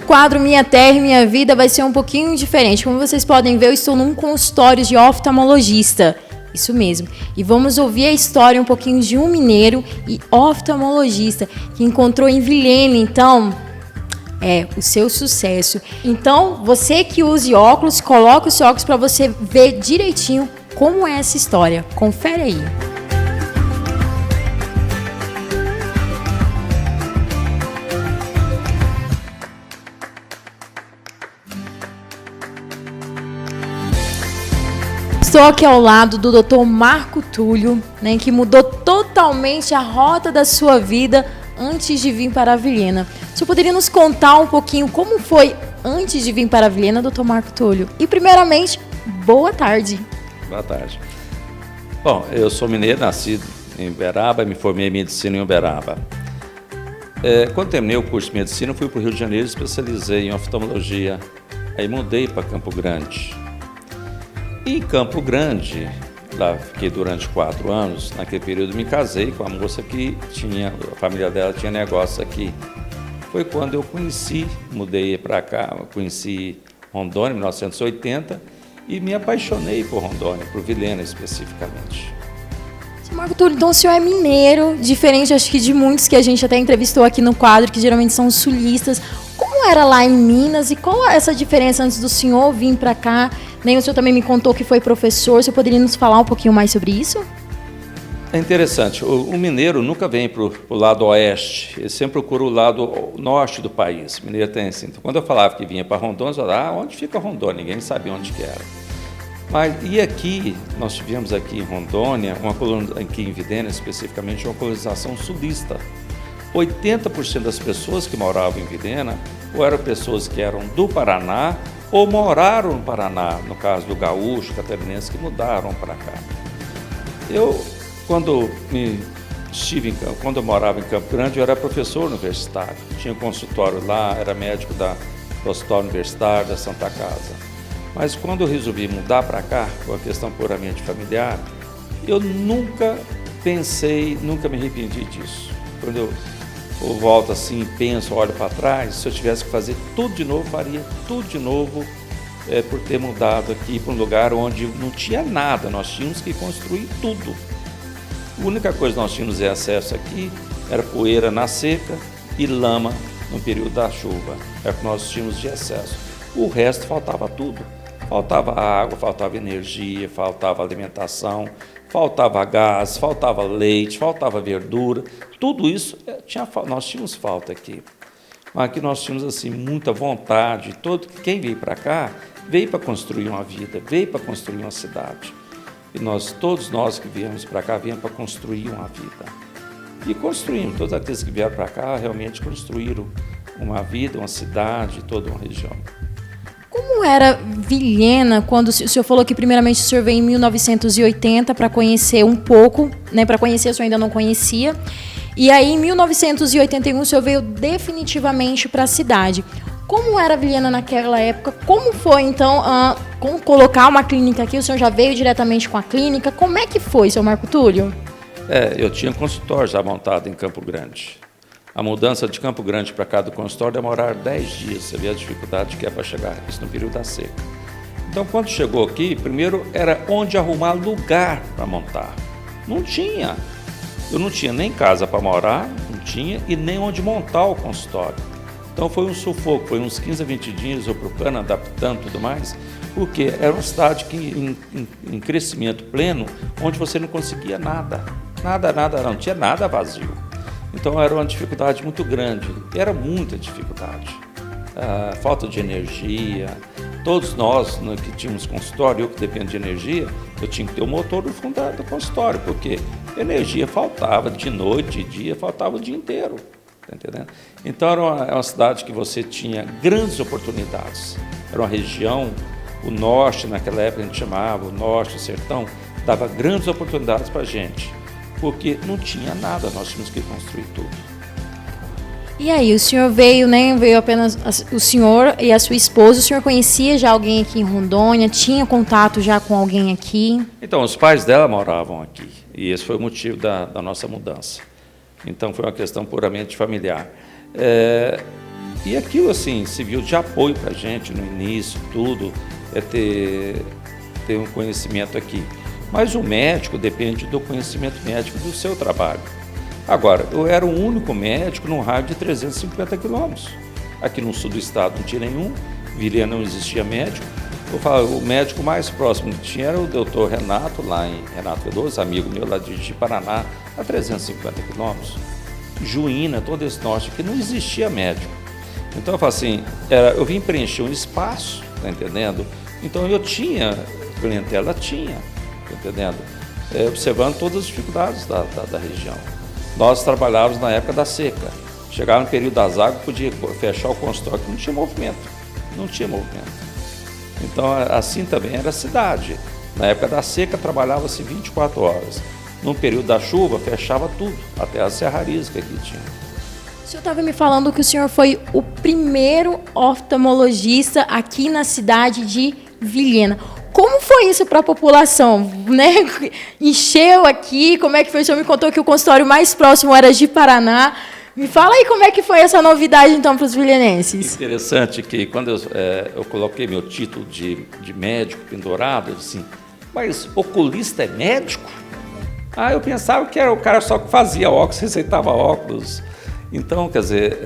quadro Minha Terra e Minha Vida vai ser um pouquinho diferente. Como vocês podem ver, eu estou num consultório de oftalmologista. Isso mesmo. E vamos ouvir a história um pouquinho de um mineiro e oftalmologista que encontrou em Vilhena, então, o seu sucesso. Então, você que use óculos, coloque os óculos para você ver direitinho como é essa história. Confere aí. Estou aqui ao lado do Dr. Marco Túlio, né, que mudou totalmente a rota da sua vida antes de vir para a Vilhena. O senhor poderia nos contar um pouquinho como foi antes de vir para a Vilhena, Dr. Marco Túlio? E, primeiramente, boa tarde. Boa tarde. Bom, eu sou mineiro, nascido em Uberaba, me formei em medicina em Uberaba. Quando terminei o curso de medicina, fui para o Rio de Janeiro, especializei em oftalmologia. Aí mudei para Campo Grande. E em Campo Grande, lá fiquei durante 4 anos. Naquele período me casei com a moça que a família dela tinha negócio aqui. Foi quando eu mudei para cá, conheci Rondônia em 1980 e me apaixonei por Rondônia, por Vilhena especificamente. Marco Túlio, então o senhor é mineiro, diferente acho que de muitos que a gente até entrevistou aqui no quadro, que geralmente são sulistas. Como era lá em Minas e qual é essa diferença antes do senhor vir para cá? Nem o senhor também me contou que foi professor, o senhor poderia nos falar um pouquinho mais sobre isso? É interessante, o mineiro nunca vem para o lado oeste, ele sempre procura o lado norte do país. O mineiro tem assim, então, quando eu falava que vinha para Rondônia, eu falava, onde fica Rondônia? Ninguém sabia onde que era. Mas, e aqui, nós tivemos aqui em Rondônia, aqui em Vilhena especificamente, uma colonização sulista. 80% das pessoas que moravam em Vilhena ou eram pessoas que eram do Paraná ou moraram no Paraná, no caso do gaúcho, catarinense, que mudaram para cá. Quando eu morava em Campo Grande, eu era professor universitário, tinha um consultório lá, era médico do Hospital Universitário da Santa Casa. Mas quando eu resolvi mudar para cá, por uma questão puramente familiar, eu nunca me arrependi disso. Quando eu volto assim, penso, olho para trás, se eu tivesse que fazer tudo de novo, faria tudo de novo por ter mudado aqui para um lugar onde não tinha nada, nós tínhamos que construir tudo. A única coisa que nós tínhamos acesso aqui era poeira na seca e lama no período da chuva, é o que nós tínhamos de excesso. O resto faltava tudo. Faltava água, faltava energia, faltava alimentação, faltava gás, faltava leite, faltava verdura. Tudo isso nós tínhamos falta aqui. Mas aqui nós tínhamos assim, muita vontade. Quem veio para cá, veio para construir uma vida, veio para construir uma cidade. E todos nós que viemos para cá, viemos para construir uma vida. E construímos, todos aqueles que vieram para cá realmente construíram uma vida, uma cidade, toda uma região. Como era Vilhena quando o senhor falou que primeiramente o senhor veio em 1980 para conhecer um pouco, né? Para conhecer, o senhor ainda não conhecia. E aí em 1981 o senhor veio definitivamente para a cidade. Como era Vilhena naquela época? Como foi então colocar uma clínica aqui? O senhor já veio diretamente com a clínica? Como é que foi, seu Marco Túlio? Eu tinha um consultório já montado em Campo Grande. A mudança de Campo Grande para cá do consultório demorar 10 dias. Você vê a dificuldade que é para chegar, isso no período da seca. Então, quando chegou aqui, primeiro era onde arrumar lugar para montar. Não tinha. Eu não tinha nem casa para morar, não tinha, e nem onde montar o consultório. Então, foi um sufoco, foi uns 15 a 20 dias eu procurando, adaptando e tudo mais, porque era uma cidade em crescimento pleno, onde você não conseguia nada, não tinha nada vazio. Então era uma dificuldade muito grande, era muita dificuldade, falta de energia. Todos nós que tínhamos consultório, eu que dependo de energia, eu tinha que ter o motor no fundo do consultório, porque energia faltava de noite, de dia, faltava o dia inteiro, tá entendendo? Então era uma cidade que você tinha grandes oportunidades, era uma região, o norte naquela época a gente chamava, o norte, o sertão, dava grandes oportunidades para a gente. Porque não tinha nada, nós tínhamos que construir tudo. E aí, o senhor veio, né? Veio apenas o senhor e a sua esposa. O senhor conhecia já alguém aqui em Rondônia? Tinha contato já com alguém aqui? Então, os pais dela moravam aqui. E esse foi o motivo da nossa mudança. Então, foi uma questão puramente familiar. E aquilo, assim, serviu de apoio para a gente no início, tudo, ter um conhecimento aqui. Mas o médico depende do conhecimento médico do seu trabalho. Agora, eu era o único médico num raio de 350 quilômetros. Aqui no sul do estado não tinha nenhum, Vilhena não existia médico. Eu falo, o médico mais próximo que tinha era o doutor Renato, lá em Renato Veloso, amigo meu lá de Paraná, a 350 quilômetros. Juína, todo esse norte aqui, não existia médico. Então eu falo assim, eu vim preencher um espaço, tá entendendo? Então eu tinha, clientela tinha, tá entendendo? Observando todas as dificuldades da região. Nós trabalhávamos na época da seca. Chegava no período das águas, podia fechar o consultório, que não tinha movimento. Não tinha movimento. Então, assim também era a cidade. Na época da seca, trabalhava-se 24 horas. No período da chuva, fechava tudo, até as serrarias que aqui tinha. O senhor estava me falando que o senhor foi o primeiro oftalmologista aqui na cidade de Vilhena. Como foi isso para a população, né? Encheu aqui, como é que foi? O senhor me contou que o consultório mais próximo era de Paraná. Me fala aí como é que foi essa novidade, então, para os vilhenenses. Interessante que quando eu coloquei meu título de médico pendurado, eu disse assim, mas oculista é médico? Eu pensava que era o cara só que fazia óculos, receitava óculos. Então, quer dizer,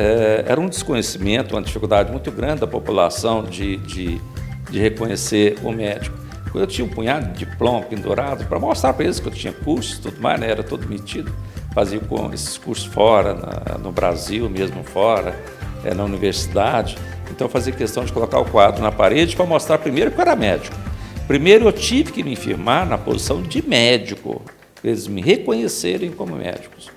era um desconhecimento, uma dificuldade muito grande da população de reconhecer o médico. Eu tinha um punhado de diploma pendurado para mostrar para eles que eu tinha cursos e tudo mais, né? Era todo metido. Fazia esses cursos fora, no Brasil, mesmo fora, na universidade. Então eu fazia questão de colocar o quadro na parede para mostrar primeiro que eu era médico. Primeiro eu tive que me firmar na posição de médico, para eles me reconhecerem como médicos.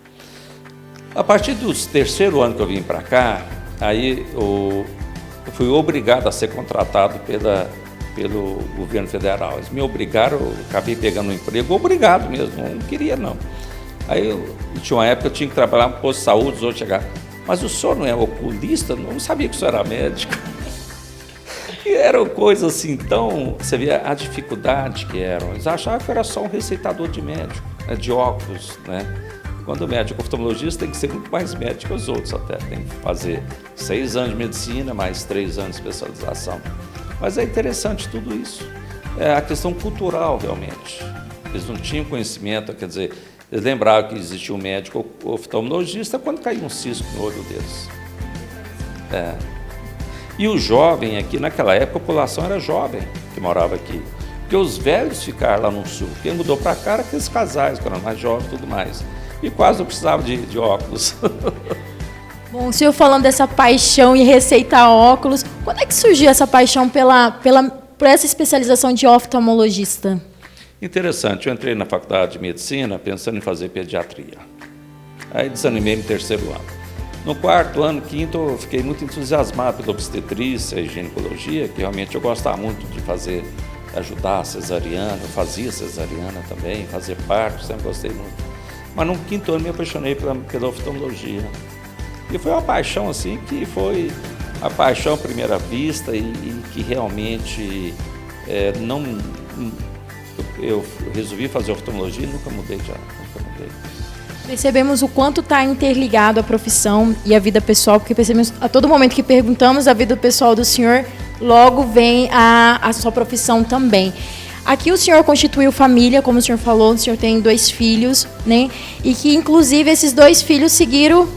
A partir do terceiro ano que eu vim para cá, aí eu fui obrigado a ser contratado pelo governo federal. Eles me obrigaram, eu acabei pegando um emprego, obrigado mesmo, não queria não. Aí tinha uma época que eu tinha que trabalhar no posto de saúde, os outros chegaram, mas o senhor não é oculista? Eu não sabia que o senhor era médico. E eram coisas assim, então, você vê a dificuldade que eram. Eles achavam que eu era só um receitador de médico, de óculos, né? Quando o médico oftalmologista tem que ser muito mais médico que os outros até, tem que fazer 6 anos de medicina, mais 3 anos de especialização. Mas é interessante tudo isso. É a questão cultural, realmente. Eles não tinham conhecimento, quer dizer, eles lembravam que existia um médico oftalmologista quando caiu um cisco no olho deles. E o jovem aqui, naquela época, a população era jovem que morava aqui. Porque os velhos ficaram lá no sul. Quem mudou para cá era aqueles casais, que eram mais jovens e tudo mais. E quase não precisava de óculos. Bom, o senhor falando dessa paixão em receitar óculos, quando é que surgiu essa paixão por essa especialização de oftalmologista? Interessante, eu entrei na faculdade de medicina pensando em fazer pediatria. Aí desanimei no terceiro ano. No quarto ano, quinto, eu fiquei muito entusiasmado pela obstetrícia e ginecologia, que realmente eu gostava muito de fazer, ajudar a cesariana, eu fazia cesariana também, fazer parto, sempre gostei muito. Mas no quinto ano me apaixonei pela oftalmologia. E foi uma paixão assim, que foi a paixão à primeira vista e que realmente eu resolvi fazer oftalmologia e nunca mudei. Percebemos o quanto está interligado a profissão e a vida pessoal, porque percebemos a todo momento que perguntamos a vida pessoal do senhor, logo vem a sua profissão também. Aqui o senhor constituiu família, como o senhor falou, o senhor tem 2 filhos, né? E que inclusive esses 2 filhos seguiram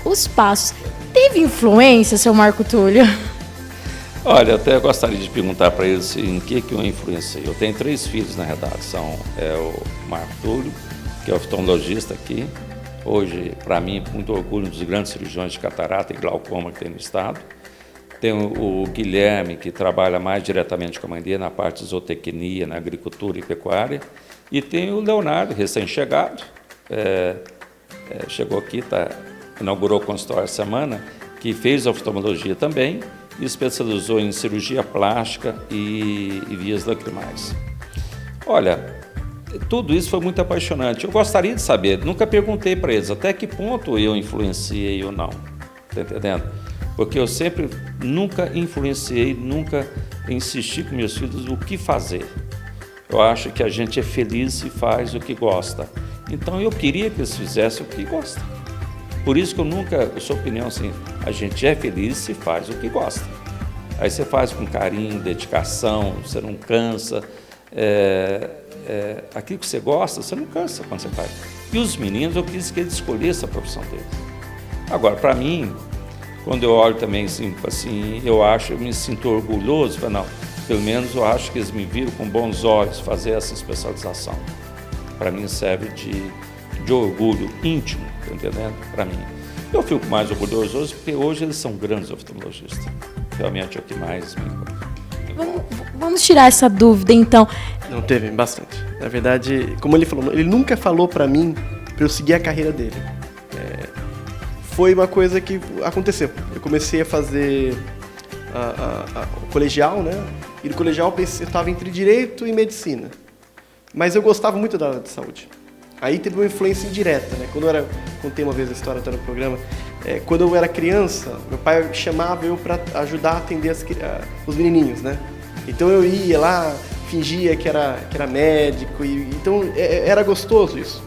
os passos. Teve influência, seu Marco Túlio? Olha, eu até gostaria de perguntar para eles em que eu influenciei. Eu tenho 3 filhos na redação, o Marco Túlio, que é oftalmologista aqui. Hoje, para mim, muito orgulho, um dos grandes cirurgiões de catarata e glaucoma que tem no estado. Tem o Guilherme, que trabalha mais diretamente com a mãe dele na parte de zootecnia, na agricultura e pecuária. E tem o Leonardo, recém-chegado, chegou aqui, inaugurou o consultório essa semana, que fez oftalmologia também e especializou em cirurgia plástica e vias lacrimais. Olha, tudo isso foi muito apaixonante. Eu gostaria de saber, nunca perguntei para eles até que ponto eu influenciei ou não, está entendendo? Porque eu nunca influenciei, nunca insisti com meus filhos o que fazer. Eu acho que a gente é feliz e faz o que gosta. Então eu queria que eles fizessem o que gostam. Por isso que eu sou opinião assim, a gente é feliz se faz o que gosta. Aí você faz com carinho, dedicação, você não cansa. Aquilo que você gosta, você não cansa quando você faz. E os meninos, eu quis que eles escolhessem a profissão deles. Agora, para mim, quando eu olho também assim, eu me sinto orgulhoso, não, pelo menos eu acho que eles me viram com bons olhos fazer essa especialização. Para mim serve de orgulho íntimo, tá entendendo? Para mim. Eu fico mais orgulhoso hoje porque hoje eles são grandes oftalmologistas. Realmente é o que mais me importa. Vamos tirar essa dúvida, então. Não teve, bastante. Na verdade, como ele falou, ele nunca falou para mim para eu seguir a carreira dele. Foi uma coisa que aconteceu. Eu comecei a fazer o colegial, né? E no colegial eu estava entre direito e medicina. Mas eu gostava muito da área de saúde. Aí teve uma influência indireta, né? Contei uma vez a história até no programa, quando eu era criança, meu pai chamava eu para ajudar a atender os menininhos, né? Então eu ia lá, fingia que era médico, então era gostoso isso.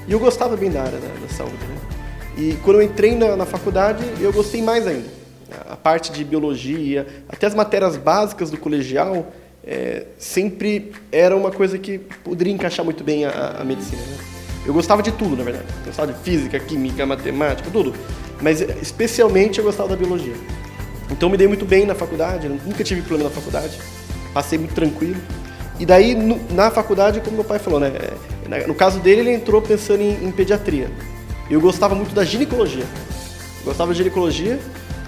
E eu gostava bem da área da saúde, né? E quando eu entrei na faculdade, eu gostei mais ainda. A parte de biologia, até as matérias básicas do colegial, sempre era uma coisa que poderia encaixar muito bem a medicina, né? Eu gostava de tudo, na verdade. Eu gostava de física, química, matemática, tudo. Mas, especialmente, eu gostava da biologia. Então, me dei muito bem na faculdade, nunca tive problema na faculdade. Passei muito tranquilo. E daí, na faculdade, como meu pai falou, né? No caso dele, ele entrou pensando em pediatria. Eu gostava muito da ginecologia.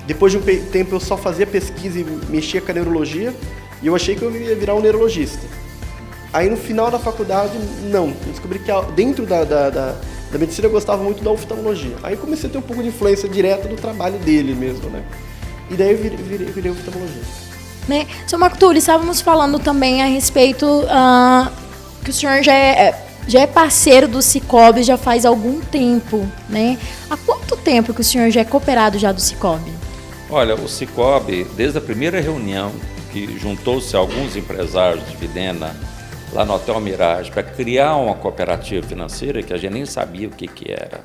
Depois de um tempo, eu só fazia pesquisa e mexia com a neurologia. E eu achei que eu ia virar um neurologista. Aí, no final da faculdade, não. Eu descobri que dentro da medicina eu gostava muito da oftalmologia. Aí comecei a ter um pouco de influência direta do trabalho dele mesmo, né? E daí eu virei oftalmologista. Né? Seu Marco Túlio, estávamos falando também a respeito que o senhor já é parceiro do Cicobi já faz algum tempo, né? Há quanto tempo que o senhor já é cooperado já do Cicobi? Olha, o Cicobi, desde a primeira reunião, que juntou-se alguns empresários de Videna, lá no Hotel Mirage, para criar uma cooperativa financeira, que a gente nem sabia o que era.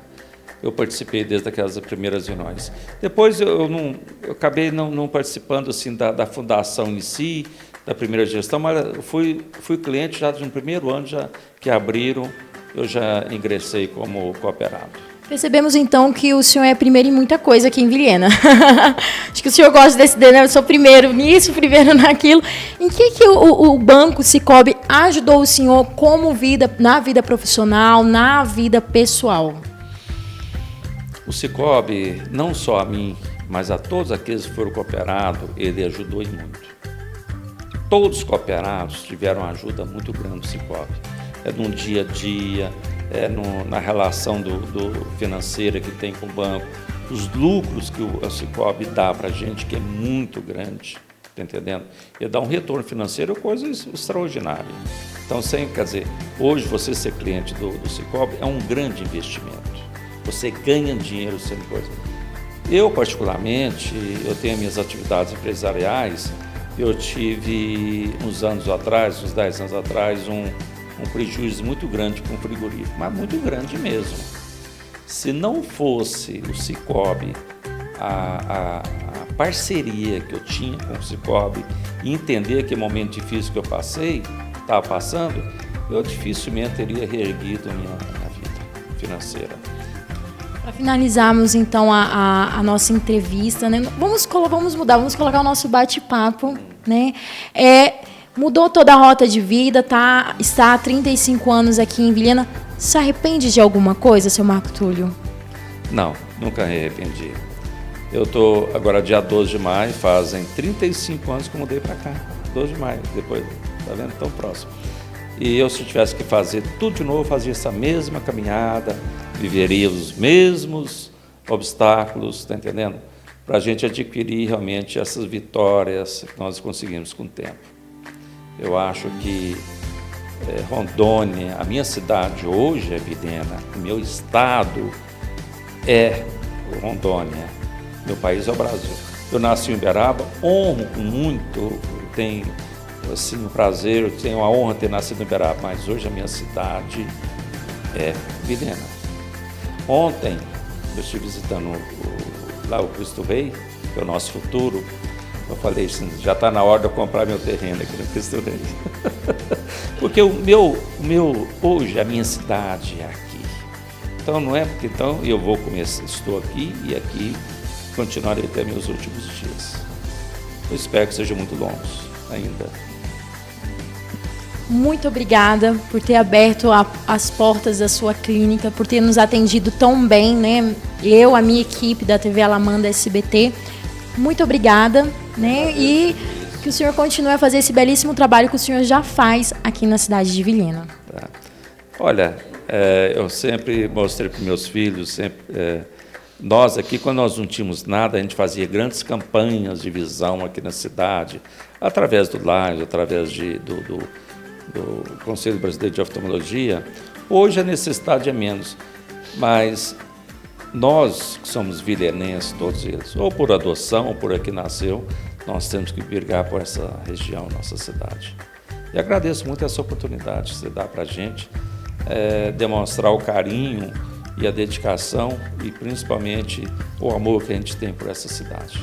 Eu participei desde aquelas primeiras reuniões. Depois eu acabei não participando assim, da fundação em si, da primeira gestão, mas eu fui cliente já no primeiro ano já, que abriram, eu já ingressei como cooperado. Percebemos então que o senhor é primeiro em muita coisa aqui em Vilhena. Acho que o senhor gosta desse, né? Eu sou primeiro nisso, primeiro naquilo. Em que o Banco Cicobi ajudou o senhor na vida profissional, na vida pessoal? O Cicobi, não só a mim, mas a todos aqueles que foram cooperados, ele ajudou e muito. Todos os cooperados tiveram uma ajuda muito grande do Cicobi. No dia a dia, na relação do financeira que tem com o banco, os lucros que o Cicobi dá para a gente, que é muito grande, tá entendendo? E dá um retorno financeiro, coisa extraordinária. Então, quer dizer, hoje você ser cliente do Cicobi é um grande investimento. Você ganha dinheiro sendo coisa. Eu, particularmente, eu tenho minhas atividades empresariais, eu tive uns 10 anos atrás, um prejuízo muito grande com o frigorífico, mas muito grande mesmo. Se não fosse o Cicobi, a parceria que eu tinha com o Cicobi e entender que momento difícil que eu estava passando, eu dificilmente teria reerguido a minha vida financeira. Para finalizarmos, então, a nossa entrevista, né? Vamos colocar o nosso bate-papo, né? Mudou toda a rota de vida, está há 35 anos aqui em Vilhena. Se arrepende de alguma coisa, seu Marco Túlio? Não, nunca me arrependi. Eu estou agora dia 12 de maio, fazem 35 anos que eu mudei para cá. 12 de maio, depois, tá vendo? Tão próximo. E eu, se eu tivesse que fazer tudo de novo, fazia essa mesma caminhada, viveria os mesmos obstáculos, tá entendendo? Para a gente adquirir realmente essas vitórias que nós conseguimos com o tempo. Eu acho que Rondônia, a minha cidade hoje é Videna, o meu estado é Rondônia, meu país é o Brasil. Eu nasci em Uberaba, honro muito, tenho assim, um prazer, eu tenho a honra de ter nascido em Uberaba, mas hoje a minha cidade é Videna. Ontem eu estive visitando lá o Cristo Rei, que é o nosso futuro. Eu falei assim, já está na hora de eu comprar meu terreno aqui no Cristo Rei. Porque hoje a minha cidade é aqui. Então não é porque então eu vou começar, estou aqui e aqui continuarei até meus últimos dias. Eu espero que seja muito longo ainda. Muito obrigada por ter aberto as portas da sua clínica, por ter nos atendido tão bem, né? Eu, a minha equipe da TV Alamanda SBT. Muito obrigada, né? E que o senhor continue a fazer esse belíssimo trabalho que o senhor já faz aqui na cidade de Vilhena. Tá. Olha, eu sempre mostrei para meus filhos, nós aqui, quando nós não tínhamos nada, a gente fazia grandes campanhas de visão aqui na cidade, através do LAIS, através do Conselho Brasileiro de Oftalmologia. Hoje a necessidade é menos, mas nós que somos vilenenses, todos eles, ou por adoção, ou por aqui nasceu, nós temos que brigar por essa região, nossa cidade. E agradeço muito essa oportunidade que você dá para a gente, demonstrar o carinho e a dedicação e principalmente o amor que a gente tem por essa cidade.